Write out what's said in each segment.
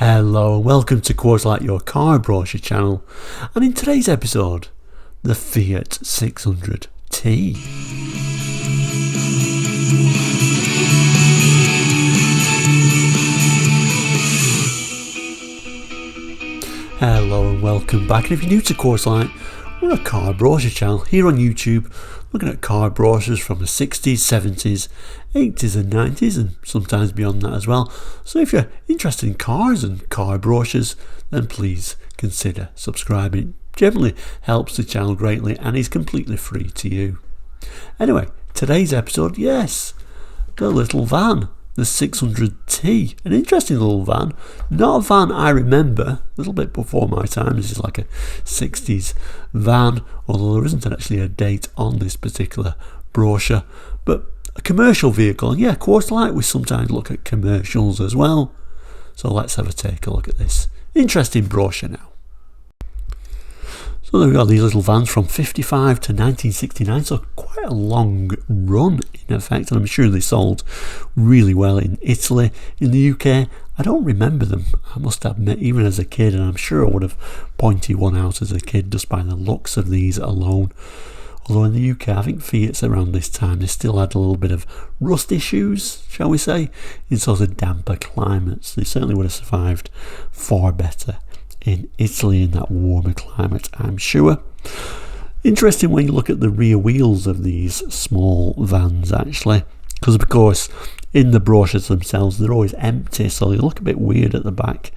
Hello and welcome to Quarterlight, your car brochure channel, and in today's episode, the Fiat 600T. Hello and welcome back, and if you're new to Quarterlight, we're a car brochure channel here on YouTube, looking at car brochures from the 60s, 70s, 80s and 90s and sometimes beyond that as well. So if you're interested in cars and car brochures, then please consider subscribing. It generally helps the channel greatly and is completely free to you. Anyway, today's episode, yes, the little van, the 600T, an interesting little van, not a van I remember, a little bit before my time. This is like a 60s van, although there isn't actually a date on this particular brochure, but a commercial vehicle. And yeah, Quarterlight, we sometimes look at commercials as well, so let's have a take a look at this interesting brochure now. So there we got these little vans from 55 to 1969, so quite a long run in effect, and I'm sure they sold really well in Italy. In the UK, I don't remember them, I must admit, even as a kid, and I'm sure I would have pointed one out as a kid just by the looks of these alone. Although in the UK, I think Fiat's around this time, they still had a little bit of rust issues, shall we say, in sort of damper climates. They certainly would have survived far better in Italy in that warmer climate, I'm sure. Interesting when you look at the rear wheels of these small vans actually, because of course in the brochures themselves they're always empty, so they look a bit weird at the back.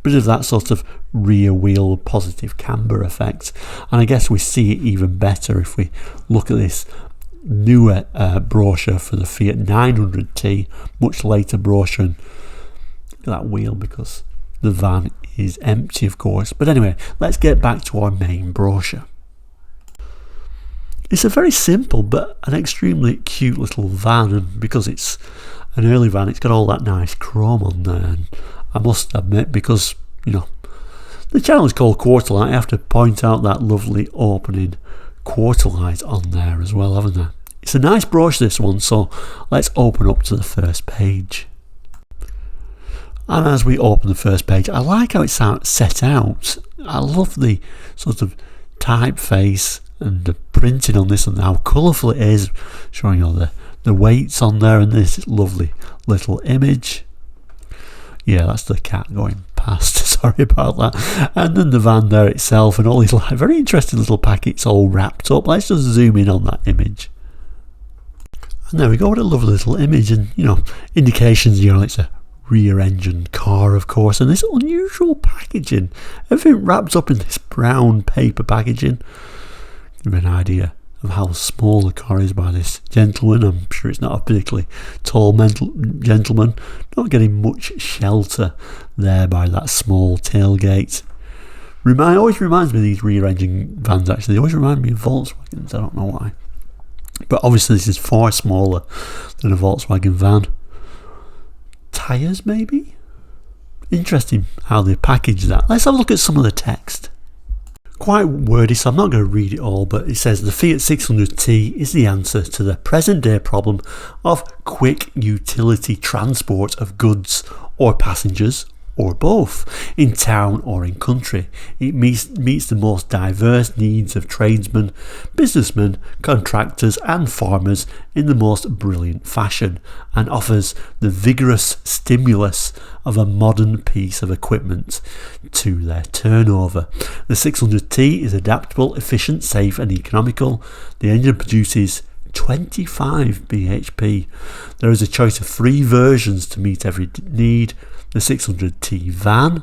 Bit of that sort of rear wheel positive camber effect, and I guess we see it even better if we look at this newer brochure for the Fiat 900T, much later brochure, and look at that wheel because the van is empty of course. But anyway, let's get back to our main brochure. It's a very simple but an extremely cute little van, and because it's an early van it's got all that nice chrome on there, and I must admit, because you know the channel is called Quarterlight, I have to point out that lovely opening Quarterlight on there as well, haven't I? It's a nice brochure this one, so let's open up to the first page. And as we open the first page, I like how it's set out. I love the sort of typeface and the printing on this and how colourful it is, showing all the weights on there, and this lovely little image. Yeah, that's the cat going past, sorry about that. And then the van there itself and all these very interesting little packets all wrapped up. Let's just zoom in on that image. And there we go, what a lovely little image, and you know, indications, you know, it's a rear engine car of course, and this unusual packaging, everything wrapped up in this brown paper packaging. Give you an idea of how small the car is by this gentleman. I'm sure it's not a particularly tall gentleman, not getting much shelter there by that small tailgate. Always reminds me of these rear engine vans actually, they always remind me of Volkswagens, I don't know why, but obviously this is far smaller than a Volkswagen van. Tyres maybe? Interesting how they package that. Let's have a look at some of the text. Quite wordy, so I'm not going to read it all, but it says the Fiat 600T is the answer to the present day problem of quick utility transport of goods or passengers, or both, in town or in country. It meets the most diverse needs of tradesmen, businessmen, contractors and farmers in the most brilliant fashion, and offers the vigorous stimulus of a modern piece of equipment to their turnover. The 600T is adaptable, efficient, safe and economical. The engine produces 25 bhp. There is a choice of 3 versions to meet every need: the 600T van,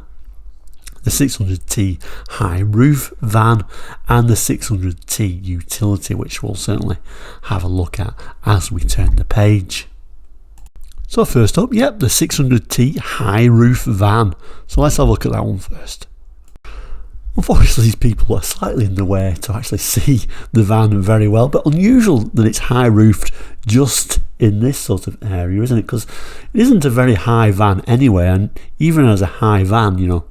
the 600T high roof van and the 600T utility, which we'll certainly have a look at as we turn the page. So first up, yep, the 600T high roof van. So let's have a look at that one first. Unfortunately, these people are slightly in the way to actually see the van very well, but unusual that it's high roofed just in this sort of area, isn't it? Because it isn't a very high van anyway, and even as a high van, you know,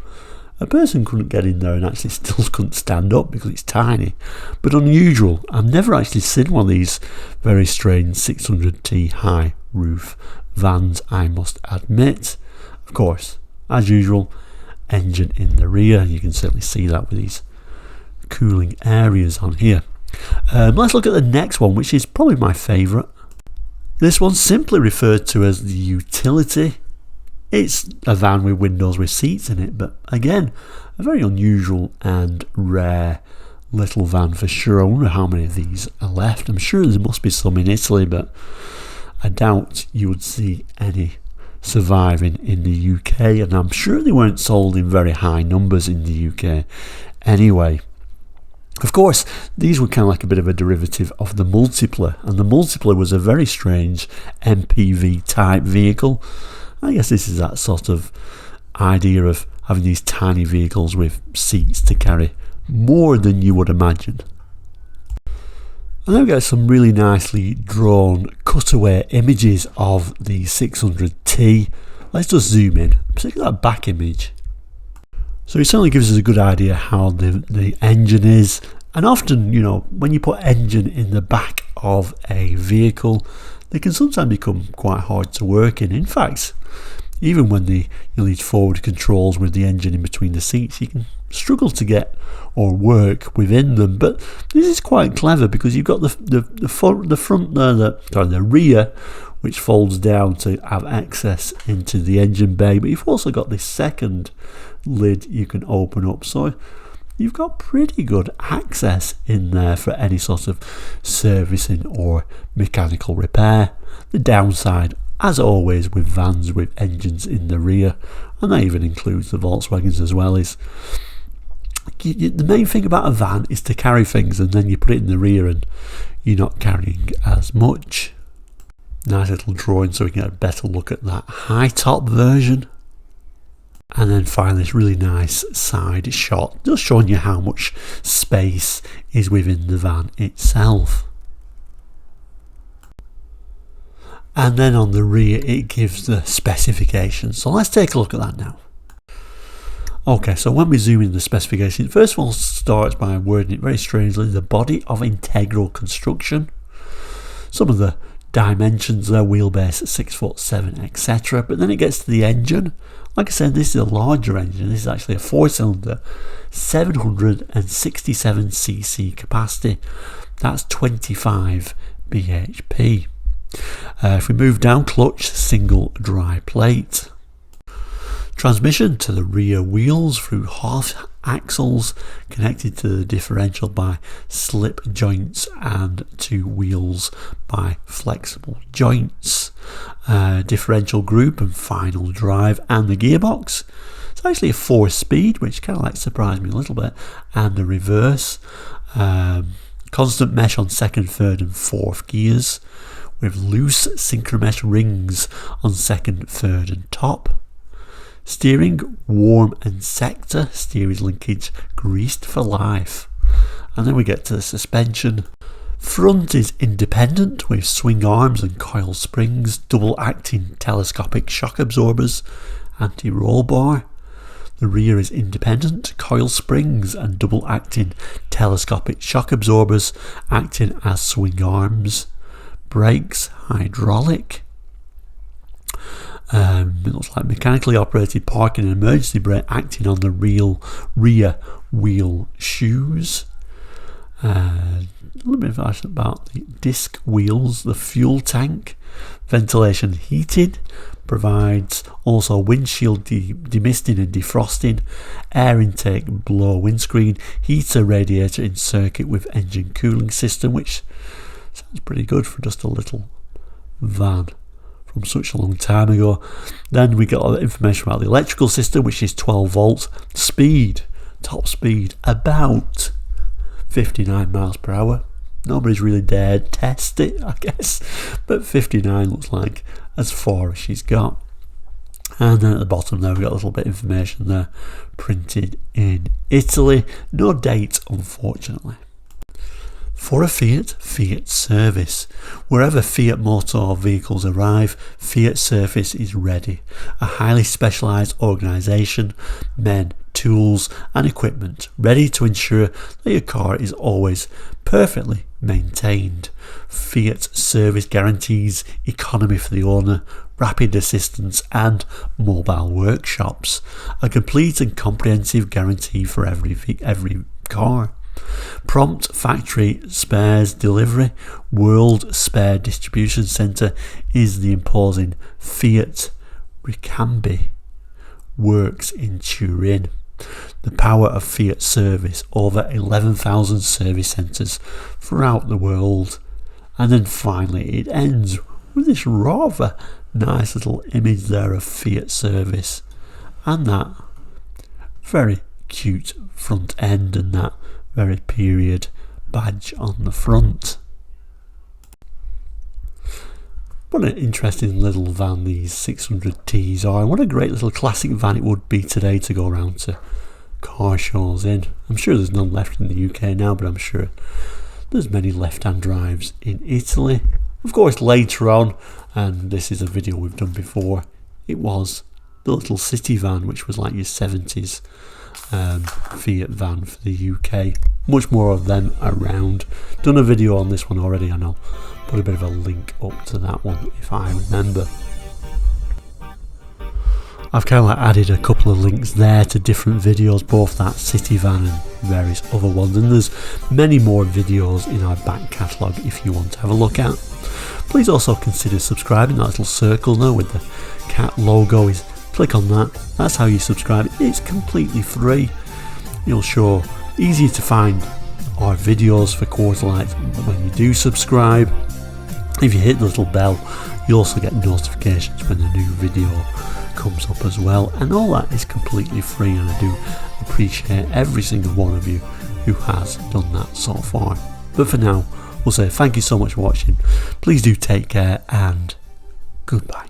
a person couldn't get in there and actually still couldn't stand up because it's tiny. But unusual. I've never actually seen one of these very strange 600T high roof vans, I must admit. Of course, as usual, engine in the rear. You can certainly see that with these cooling areas on here. Let's look at the next one, which is probably my favourite. This one's simply referred to as the utility. It's a van with windows with seats in it, but again, a very unusual and rare little van for sure. I wonder how many of these are left. I'm sure there must be some in Italy, but I doubt you would see any surviving in the UK, and I'm sure they weren't sold in very high numbers in the UK anyway. Of course, these were kind of like a bit of a derivative of the Multipla, and the Multipla was a very strange MPV type vehicle. I guess this is that sort of idea of having these tiny vehicles with seats to carry more than you would imagine. And then we get some really nicely drawn cutaway images of the 600T. Let's just zoom in, particularly that back image. So it certainly gives us a good idea how the engine is. And often, you know, when you put engine in the back of a vehicle, they can sometimes become quite hard to work in. In fact, even when these forward controls with the engine in between the seats, you can struggle to get or work within them. But this is quite clever because you've got the front there, the rear, which folds down to have access into the engine bay, but you've also got this second lid you can open up, so you've got pretty good access in there for any sort of servicing or mechanical repair. The downside, as always with vans with engines in the rear, and that even includes the Volkswagens as well, is the main thing about a van is to carry things, and then you put it in the rear and you're not carrying as much. Nice little drawing so we can get a better look at that high top version. And then finally this really nice side shot, just showing you how much space is within the van itself. And then on the rear it gives the specifications. So let's take a look at that now. Okay, so when we zoom in the specifications, first of all starts by wording it very strangely, the body of integral construction. Some of the dimensions there, wheelbase 6'7", etc. But then it gets to the engine. Like I said, this is a larger engine. This is actually a 4-cylinder, 767cc capacity. That's 25 bhp. If we move down, clutch, single dry plate. Transmission to the rear wheels through half axles connected to the differential by slip joints and to wheels by flexible joints. Differential group and final drive, and the gearbox. It's actually a 4-speed, which kind of like surprised me a little bit, and the reverse. Constant mesh on second, third and fourth gears with loose synchromesh rings on second, third and top. Steering, warm and sector, steering linkage greased for life. And then we get to the suspension. Front is independent with swing arms and coil springs, double acting telescopic shock absorbers, anti-roll bar. The rear is independent, coil springs and double acting telescopic shock absorbers acting as swing arms. Brakes, hydraulic. It looks like mechanically operated parking and emergency brake acting on the rear wheel shoes. A little bit of information about the disc wheels, the fuel tank, ventilation heated, provides also windshield demisting and defrosting, air intake below windscreen, heater radiator in circuit with engine cooling system, which sounds pretty good for just a little van from such a long time ago. Then we got all the information about the electrical system, which is 12 volts, speed, top speed about 59 miles per hour. Nobody's really dared test it, I guess, but 59 looks like as far as she's got. And then at the bottom there we've got a little bit of information there, printed in Italy. No date, unfortunately. For a Fiat, Fiat Service. Wherever Fiat motor vehicles arrive, Fiat Service is ready. A highly specialised organisation meant tools and equipment ready to ensure that your car is always perfectly maintained. Fiat service guarantees economy for the owner, rapid assistance and mobile workshops. A complete and comprehensive guarantee for every car. Prompt factory spares delivery. World Spare Distribution Centre is the imposing Fiat Ricambi. Works in Turin. The power of Fiat service, over 11,000 service centres throughout the world. And then finally it ends with this rather nice little image there of Fiat service and that very cute front end and that very period badge on the front. What an interesting little van these 600Ts are, and what a great little classic van it would be today to go around to car shows in. I'm sure there's none left in the UK now, but I'm sure there's many left-hand drives in Italy. Of course, later on, and this is a video we've done before, it was the little city van, which was like your 70s Fiat van for the UK. Much more of them around. Done a video on this one already, I know. Put a bit of a link up to that one if I remember. I've kind of like added a couple of links there to different videos, both that city van and various other ones, and there's many more videos in our back catalogue if you want to have a look at. Please also consider subscribing. That little circle now with the cat logo is, click on that. That's how you subscribe. It's completely free. You'll show easier to find our videos for quarter lights when you do subscribe. If you hit the little bell, you also get notifications when a new video comes up as well, and all that is completely free, and I do appreciate every single one of you who has done that so far. But for now, we'll say thank you so much for watching. Please do take care and goodbye.